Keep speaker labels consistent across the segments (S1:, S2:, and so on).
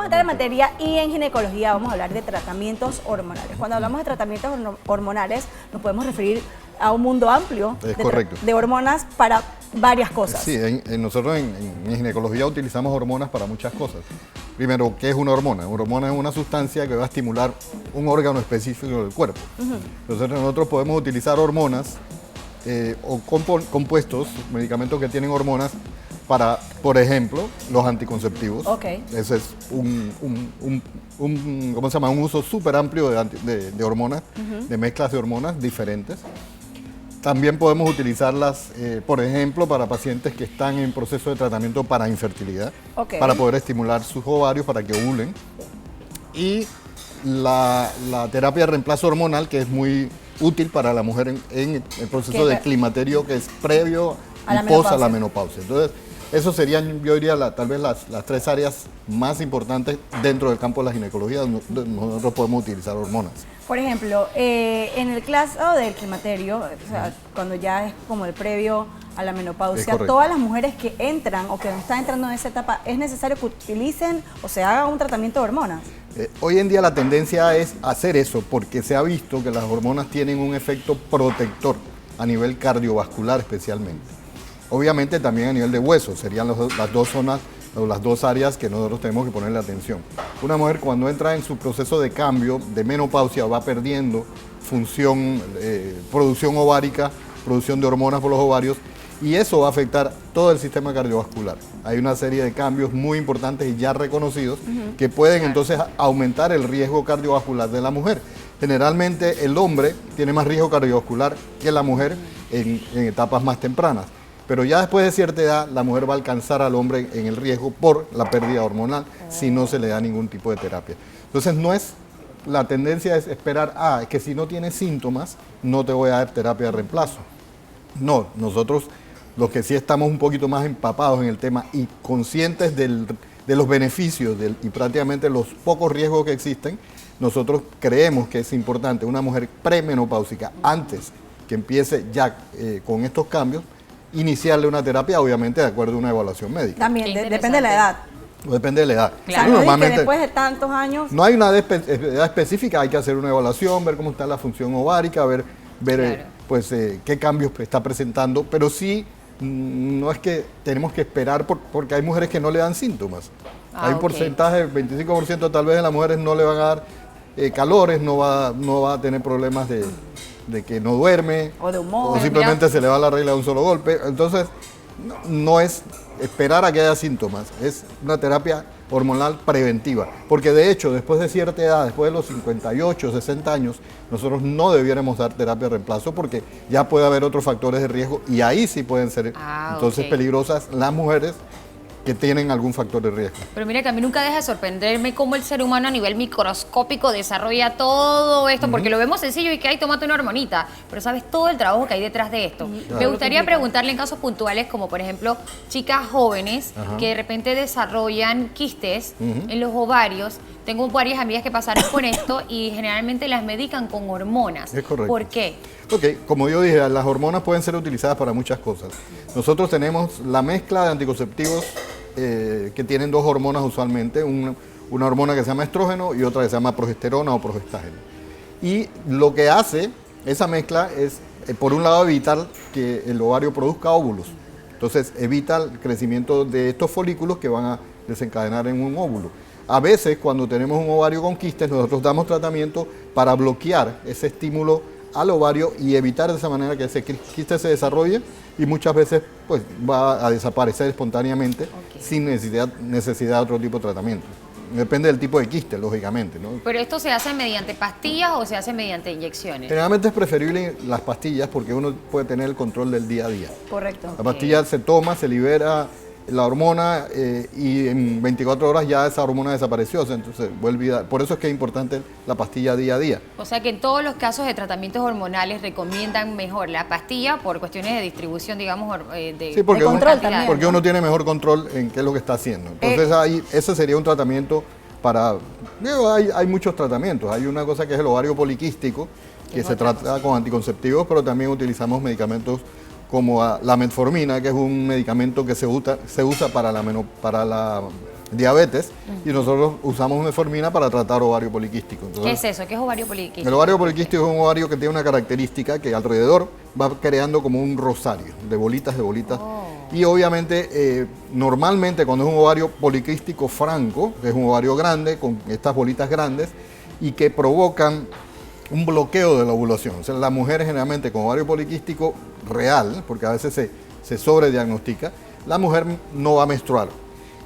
S1: Vamos a entrar en materia y en ginecología vamos a hablar de tratamientos hormonales. Cuando hablamos de tratamientos hormonales nos podemos referir a un mundo amplio de hormonas para varias cosas.
S2: Sí, nosotros en ginecología utilizamos hormonas para muchas cosas. Primero, ¿qué es una hormona? Una hormona es una sustancia que va a estimular un órgano específico del cuerpo. Entonces nosotros podemos utilizar hormonas o compuestos, medicamentos que tienen hormonas para, por ejemplo, los anticonceptivos. Ese es ¿cómo se llama? Un uso súper amplio de hormonas, de mezclas de hormonas diferentes. También podemos utilizarlas, por ejemplo, para pacientes que están en proceso de tratamiento para infertilidad, para poder estimular sus ovarios para que ovulen. Y la terapia de reemplazo hormonal, que es muy útil para la mujer en el proceso de climaterio, que es previo y pos a la menopausia. Entonces, eso serían, yo diría, tal vez las tres áreas más importantes dentro del campo de la ginecología donde nosotros podemos utilizar hormonas.
S1: Por ejemplo, en el caso del climaterio, o sea, cuando ya es como el previo a la menopausia, todas las mujeres que entran o que están entrando en esa etapa, ¿es necesario que utilicen o se haga un tratamiento de hormonas?
S2: Hoy en día la tendencia es hacer eso porque se ha visto que las hormonas tienen un efecto protector a nivel cardiovascular especialmente. Obviamente también a nivel de hueso, serían las dos zonas o las dos áreas que nosotros tenemos que ponerle atención. Una mujer cuando entra en su proceso de cambio, de menopausia, va perdiendo función, producción ovárica, producción de hormonas por los ovarios, y eso va a afectar todo el sistema cardiovascular. Hay una serie de cambios muy importantes y ya reconocidos que pueden entonces aumentar el riesgo cardiovascular de la mujer. Generalmente el hombre tiene más riesgo cardiovascular que la mujer en etapas más tempranas. Pero ya después de cierta edad, la mujer va a alcanzar al hombre en el riesgo por la pérdida hormonal si no se le da ningún tipo de terapia. Entonces, la tendencia es esperar, es que si no tienes síntomas, no te voy a dar terapia de reemplazo. No, nosotros, los que sí estamos un poquito más empapados en el tema y conscientes de los beneficios y prácticamente los pocos riesgos que existen, nosotros creemos que es importante una mujer premenopáusica, antes que empiece ya con estos cambios, iniciarle una terapia, obviamente de acuerdo a una evaluación médica.
S1: También depende de la edad.
S2: Depende de la edad.
S1: Claro. No, normalmente, después de tantos años...
S2: No hay una edad específica, hay que hacer una evaluación, ver cómo está la función ovárica, ver qué cambios está presentando, pero sí, no es que tenemos que esperar porque hay mujeres que no le dan síntomas. Hay un porcentaje, 25% tal vez de las mujeres no le van a dar calores, no va a tener problemas de que no duerme
S1: o de humor,
S2: o simplemente se le va la regla de un solo golpe. Entonces no es esperar a que haya síntomas, es una terapia hormonal preventiva, porque de hecho después de cierta edad, después de los 58, 60 años, nosotros no debiéramos dar terapia de reemplazo porque ya puede haber otros factores de riesgo y ahí sí pueden ser entonces peligrosas las mujeres que tienen algún factor de riesgo.
S3: Pero mira que a mí nunca deja de sorprenderme cómo el ser humano a nivel microscópico desarrolla todo esto, porque lo vemos sencillo y que hay, tómate una hormonita, pero sabes todo el trabajo que hay detrás de esto. Me gustaría preguntarle en casos puntuales, como por ejemplo chicas jóvenes que de repente desarrollan quistes en los ovarios. Tengo varias amigas que pasaron con esto y generalmente las medican con hormonas.
S2: Es correcto.
S3: ¿Por qué?
S2: Como yo dije, las hormonas pueden ser utilizadas para muchas cosas. Nosotros tenemos la mezcla de anticonceptivos que tienen dos hormonas usualmente, una hormona que se llama estrógeno y otra que se llama progesterona o progestágeno. Y lo que hace esa mezcla es, por un lado, evitar que el ovario produzca óvulos. Entonces, evita el crecimiento de estos folículos que van a desencadenar en un óvulo. A veces, cuando tenemos un ovario con quistes, nosotros damos tratamiento para bloquear ese estímulo al ovario y evitar de esa manera que ese quiste se desarrolle y muchas veces pues va a desaparecer espontáneamente sin necesidad de otro tipo de tratamiento. Depende del tipo de quiste, lógicamente, ¿no?
S3: ¿Pero esto se hace mediante pastillas o se hace mediante inyecciones?
S2: Generalmente es preferible las pastillas porque uno puede tener el control del día a día.
S1: Correcto.
S2: La pastilla se toma, se libera la hormona y en 24 horas ya esa hormona desapareció, entonces vuelve a... Por eso es que es importante la pastilla día a día.
S3: O sea que en todos los casos de tratamientos hormonales recomiendan mejor la pastilla por cuestiones de distribución, digamos,
S2: sí, porque
S1: control también,
S2: porque uno tiene mejor control en qué es lo que está haciendo. Entonces ahí, ese sería un tratamiento para... hay muchos tratamientos, hay una cosa que es el ovario poliquístico, que se trata con anticonceptivos, pero también utilizamos medicamentos como la metformina, que es un medicamento que se usa para diabetes, y nosotros usamos metformina para tratar ovario poliquístico. Entonces,
S3: ¿qué es eso? ¿Qué es ovario poliquístico?
S2: el ovario poliquístico es un ovario que tiene una característica que alrededor va creando como un rosario de bolitas. Y obviamente, normalmente cuando es un ovario poliquístico franco, es un ovario grande con estas bolitas grandes y que provocan un bloqueo de la ovulación. O sea, la mujer generalmente con ovario poliquístico real, porque a veces se sobrediagnostica, la mujer no va a menstruar.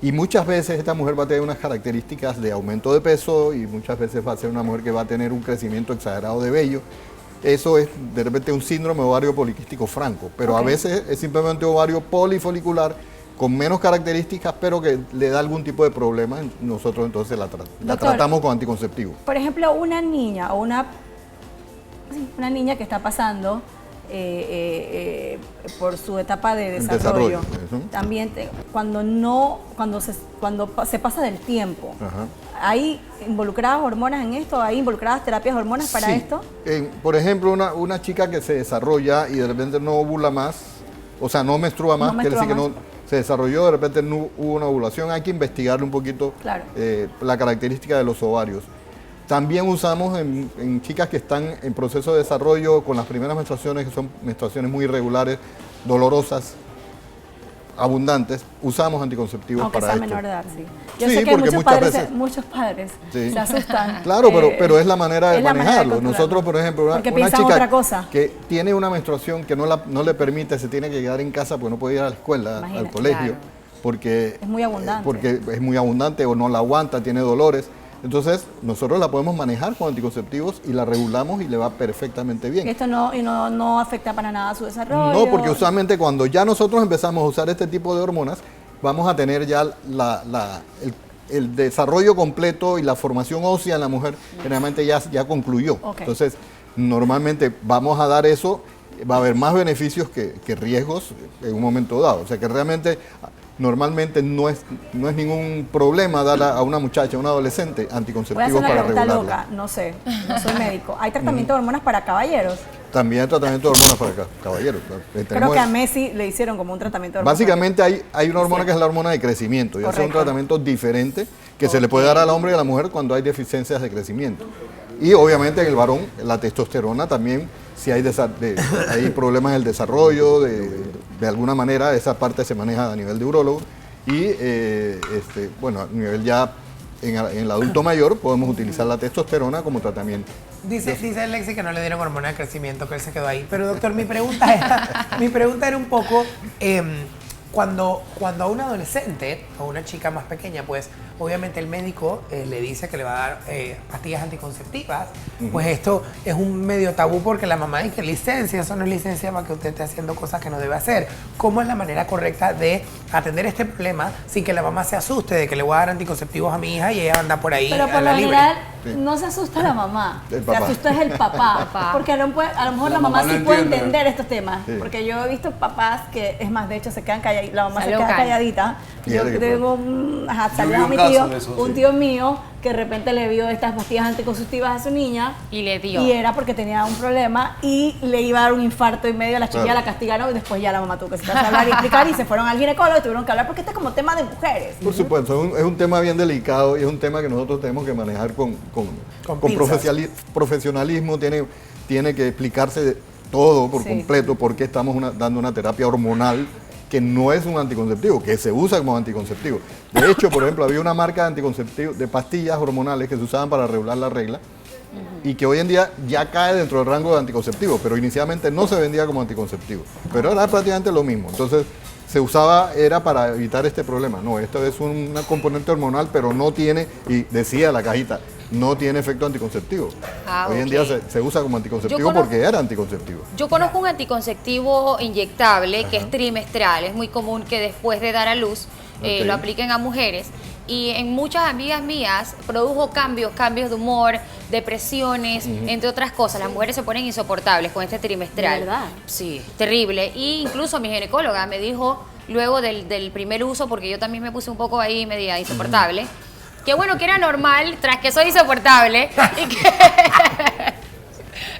S2: Y muchas veces esta mujer va a tener unas características de aumento de peso y muchas veces va a ser una mujer que va a tener un crecimiento exagerado de vello. Eso es de repente un síndrome de ovario poliquístico franco, pero a veces es simplemente ovario polifolicular con menos características, pero que le da algún tipo de problema. Nosotros entonces la tratamos con anticonceptivos.
S1: Por ejemplo, una niña o una niña que está pasando por su etapa de desarrollo. También cuando se pasa del tiempo, ¿hay involucradas hormonas en esto? ¿Hay involucradas terapias hormonas para esto?
S2: Por ejemplo, una chica que se desarrolla y de repente no ovula más, o sea, no menstrua más, quiere decir que no se desarrolló, de repente no hubo una ovulación, hay que investigarle un poquito la característica de los ovarios. También usamos en chicas que están en proceso de desarrollo con las primeras menstruaciones, que son menstruaciones muy irregulares, dolorosas, abundantes, usamos anticonceptivos
S1: aunque
S2: para
S1: sea
S2: esto.
S1: menor de edad, sí. Yo sé que muchos padres se asustan.
S2: Claro, pero es la manera de manejarlo. Nosotros, por ejemplo, una chica
S1: otra cosa.
S2: que tiene una menstruación que no le permite, se tiene que quedar en casa porque no puede ir a la escuela, al colegio, porque es muy abundante o no la aguanta, tiene dolores. Entonces, nosotros la podemos manejar con anticonceptivos y la regulamos y le va perfectamente bien.
S1: Esto no afecta para nada a su desarrollo.
S2: No, porque usualmente cuando ya nosotros empezamos a usar este tipo de hormonas, vamos a tener ya el desarrollo completo y la formación ósea en la mujer generalmente ya concluyó. Entonces, normalmente vamos a dar eso, va a haber más beneficios que riesgos en un momento dado. O sea que realmente normalmente no es ningún problema dar a una muchacha, a un adolescente, anticonceptivos para regularla.
S1: Loca, no sé, no soy médico. ¿Hay tratamiento de hormonas para caballeros?
S2: También hay tratamiento de hormonas para caballeros.
S1: Creo que a Messi le hicieron como un tratamiento de hormonas.
S2: Básicamente hay una hormona que es la hormona de crecimiento, y es un tratamiento diferente que se le puede dar al hombre y a la mujer cuando hay deficiencias de crecimiento. Y obviamente en el varón, la testosterona también, si hay problemas en el desarrollo, de alguna manera esa parte se maneja a nivel de urólogo y bueno, a nivel ya en el adulto mayor podemos utilizar la testosterona como tratamiento.
S4: Dice Lexi que no le dieron hormona de crecimiento, que él se quedó ahí. Pero doctor, mi pregunta era un poco, cuando a un adolescente o una chica más pequeña, pues obviamente el médico le dice que le va a dar pastillas anticonceptivas, pues esto es un medio tabú porque la mamá dice licencia, eso no es licencia para que usted esté haciendo cosas que no debe hacer. ¿Cómo es la manera correcta de atender este problema sin que la mamá se asuste de que le voy a dar anticonceptivos a mi hija y ella anda por ahí
S1: Pero por
S4: a la
S1: lo
S4: libre?
S1: general no se asusta la mamá, se asusta es el papá, porque a lo mejor la mamá sí puede entender estos temas, porque yo he visto papás que, es más, de hecho se quedan calladitos, la mamá se queda calladita. Yo tengo un tío mío que de repente le vio estas pastillas anticonceptivas a su niña
S3: y le dio.
S1: Y era porque tenía un problema y le iba a dar un infarto en medio, la chiquilla la castigaron y después ya la mamá tuvo que sentarse a hablar y explicar y se fueron al ginecólogo y tuvieron que hablar porque este es como tema de mujeres.
S2: Por supuesto, es un tema bien delicado y es un tema que nosotros tenemos que manejar con profesionalismo, tiene que explicarse todo por completo por qué estamos dando una terapia hormonal que no es un anticonceptivo, que se usa como anticonceptivo. De hecho, por ejemplo, había una marca de anticonceptivos, de pastillas hormonales que se usaban para regular la regla y que hoy en día ya cae dentro del rango de anticonceptivo, pero inicialmente no se vendía como anticonceptivo, pero era prácticamente lo mismo. Entonces, se usaba, era para evitar este problema. No, esto es una componente hormonal, pero no tiene, y decía la cajita, no tiene efecto anticonceptivo. Hoy en día se usa como anticonceptivo porque era anticonceptivo.
S3: Yo conozco un anticonceptivo inyectable que es trimestral. Es muy común que después de dar a luz lo apliquen a mujeres. Y en muchas amigas mías produjo cambios de humor, depresiones, entre otras cosas. Las mujeres se ponen insoportables con este trimestral.
S1: ¿De verdad?
S3: Sí, terrible. Y incluso mi ginecóloga me dijo, luego del primer uso, porque yo también me puse un poco ahí media insoportable, que bueno, que era normal, tras que soy insoportable, y que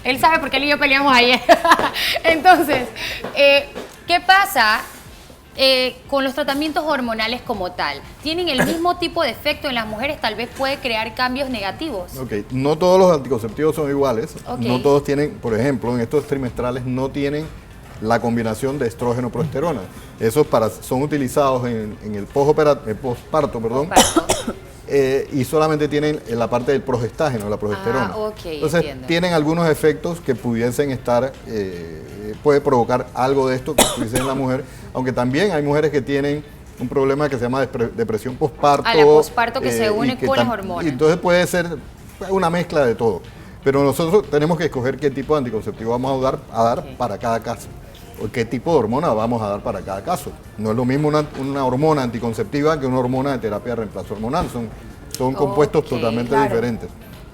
S3: él sabe por qué él y yo peleamos ayer. Entonces, ¿qué pasa? con los tratamientos hormonales como tal, ¿tienen el mismo tipo de efecto en las mujeres? Tal vez puede crear cambios negativos.
S2: Ok, no todos los anticonceptivos son iguales.
S3: Ok.
S2: No todos tienen, por ejemplo, en estos trimestrales no tienen la combinación de estrógeno-progesterona. Esos son utilizados en el posparto, perdón. Y solamente tienen la parte del progestágeno, la progesterona.
S3: Ok,
S2: entonces
S3: entiendo.
S2: tienen algunos efectos que pudiesen estar, puede provocar algo de esto que dice en la mujer, aunque también hay mujeres que tienen un problema que se llama depresión posparto.
S3: La posparto que se une
S2: y
S3: con las hormonas.
S2: Y entonces puede ser una mezcla de todo. Pero nosotros tenemos que escoger qué tipo de anticonceptivo vamos a dar para cada caso. O qué tipo de hormona vamos a dar para cada caso. No es lo mismo una hormona anticonceptiva que una hormona de terapia de reemplazo hormonal. Son compuestos totalmente diferentes.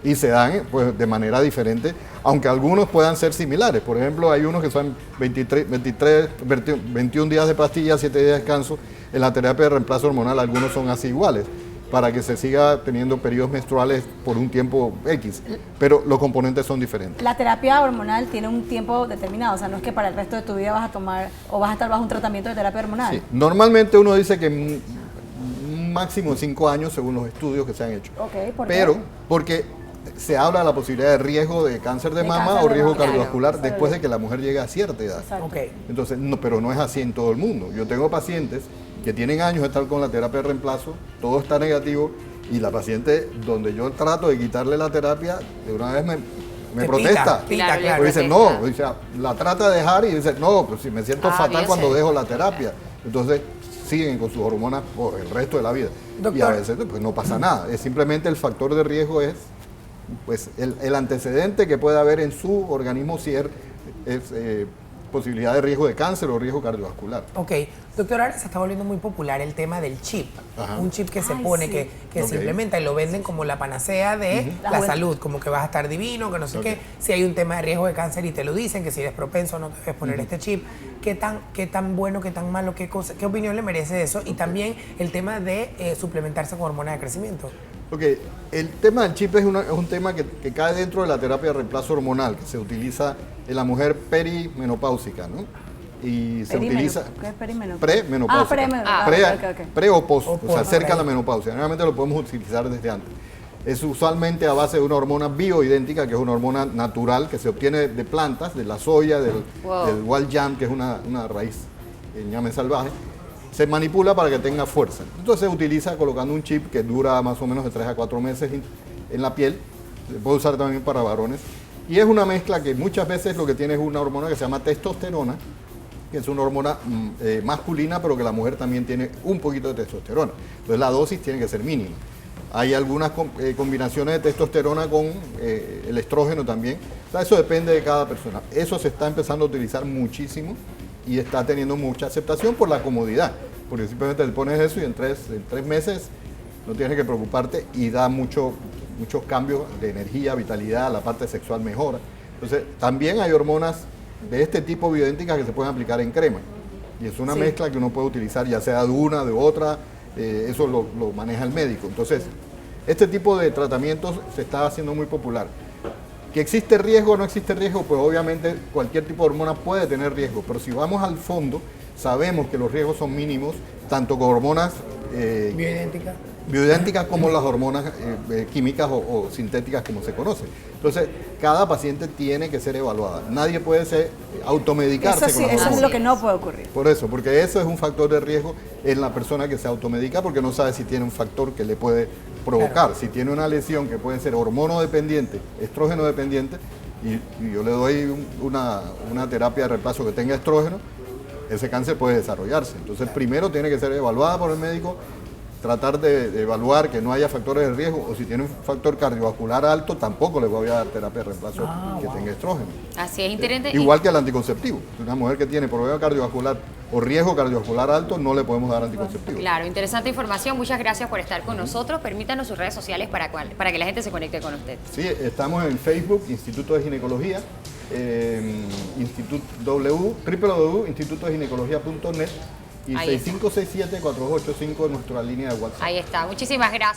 S2: Y se dan pues, de manera diferente, aunque algunos puedan ser similares. Por ejemplo, hay unos que son 21 días de pastillas, 7 días de descanso. En la terapia de reemplazo hormonal algunos son así iguales, para que se siga teniendo periodos menstruales por un tiempo X, pero los componentes son diferentes.
S1: La terapia hormonal tiene un tiempo determinado, o sea, no es que para el resto de tu vida vas a tomar o vas a estar bajo un tratamiento de terapia hormonal.
S2: Sí. Normalmente uno dice que un máximo de 5 años según los estudios que se han hecho.
S1: Ok, ¿por qué?
S2: Pero porque se habla de la posibilidad de riesgo de cáncer de mama
S1: cáncer
S2: o
S1: de
S2: riesgo
S1: mama,
S2: cardiovascular
S1: claro.
S2: después de que la mujer llegue a cierta edad.
S1: Exacto.
S4: Ok.
S2: Entonces, pero no es así en todo el mundo. Yo tengo pacientes que tienen años de estar con la terapia de reemplazo, todo está negativo, y la paciente, donde yo trato de quitarle la terapia, de una vez me
S4: Te
S2: protesta.
S4: pita, claro.
S2: O dice,
S3: protesta.
S2: no, o sea, la trata de dejar y dice, no, pues si me siento fatal
S3: bien
S2: cuando
S3: sé.
S2: dejo la terapia. Entonces, siguen con sus hormonas por el resto de la vida. Y a
S4: Doctor.
S2: veces pues, no pasa nada. Es simplemente el factor de riesgo es pues el antecedente que puede haber en su organismo si es posibilidad de riesgo de cáncer o riesgo cardiovascular.
S4: Ok, doctor, ahora se está volviendo muy popular el tema del chip.
S2: Ajá.
S4: Un chip que se
S1: Ay,
S4: pone,
S1: sí.
S4: que
S2: Ok.
S4: se implementa y lo venden como la panacea de
S1: La
S4: la
S1: buena.
S4: salud, como que vas a estar divino, que no sé
S2: Ok.
S4: qué. Si hay un tema de riesgo de cáncer y te lo dicen, que si eres propenso no te debes poner este chip. ¿Qué tan bueno, qué tan malo, qué opinión le merece eso? Y también el tema de suplementarse con hormonas de crecimiento.
S2: Ok, el tema del chip es un tema que cae dentro de la terapia de reemplazo hormonal, que se utiliza en la mujer perimenopáusica, ¿no? Y se utiliza
S1: ¿Qué es perimenopausia?
S2: premenopáusica.
S1: Ah, premenopausia.
S2: Pre, pre o post,
S4: O
S2: o sea,
S4: post,
S2: cerca
S4: por
S2: a la
S4: ahí.
S2: menopausia. Generalmente lo podemos utilizar desde antes. Es usualmente a base de una hormona bioidéntica, que es una hormona natural que se obtiene de plantas, de la soya, del wild yam, que es una raíz ñame salvaje. Se manipula para que tenga fuerza. Entonces se utiliza colocando un chip que dura más o menos de 3 a 4 meses en la piel. Se puede usar también para varones. Y es una mezcla que muchas veces lo que tiene es una hormona que se llama testosterona, que es una hormona masculina, pero que la mujer también tiene un poquito de testosterona. Entonces la dosis tiene que ser mínima. Hay algunas combinaciones de testosterona con el estrógeno también. O sea, eso depende de cada persona. Eso se está empezando a utilizar muchísimo y está teniendo mucha aceptación por la comodidad. Porque simplemente le pones eso y en tres meses no tienes que preocuparte y da muchos cambios de energía, vitalidad, la parte sexual mejora. Entonces, también hay hormonas de este tipo bioidénticas que se pueden aplicar en crema. Y es una mezcla que uno puede utilizar ya sea de una, de otra, eso lo maneja el médico. Entonces, este tipo de tratamientos se está haciendo muy popular. ¿Que existe riesgo o no existe riesgo? Pues obviamente cualquier tipo de hormona puede tener riesgo, pero si vamos al fondo, sabemos que los riesgos son mínimos, tanto con hormonas
S4: Bioidéntica.
S2: bioidénticas como las hormonas químicas o sintéticas como se conoce. Entonces, cada paciente tiene que ser evaluada. Nadie puede automedicarse
S1: Eso sí,
S2: con las
S1: eso es
S2: hormonas.
S1: lo que no puede ocurrir.
S2: Por eso, porque eso es un factor de riesgo en la persona que se automedica porque no sabe si tiene un factor que le puede provocar.
S4: Claro.
S2: Si tiene una lesión que puede ser hormonodependiente, estrógeno dependiente, y yo le doy una terapia de reemplazo que tenga estrógeno, ese cáncer puede desarrollarse. Entonces, primero tiene que ser evaluada por el médico, tratar de evaluar que no haya factores de riesgo, o si tiene un factor cardiovascular alto, tampoco le voy a dar terapia de reemplazo que tenga estrógeno.
S3: Así es, interesante.
S2: Igual que el anticonceptivo. Una mujer que tiene problema cardiovascular o riesgo cardiovascular alto, no le podemos dar anticonceptivo.
S3: Claro, interesante información. Muchas gracias por estar con nosotros. Permítanos sus redes sociales para que la gente se conecte con usted.
S2: Sí, estamos en Facebook, Instituto de Ginecología, www.institutodeginecología.net y
S3: Ahí está.
S2: 6567-4285 es nuestra línea de WhatsApp.
S3: Ahí está. Muchísimas gracias.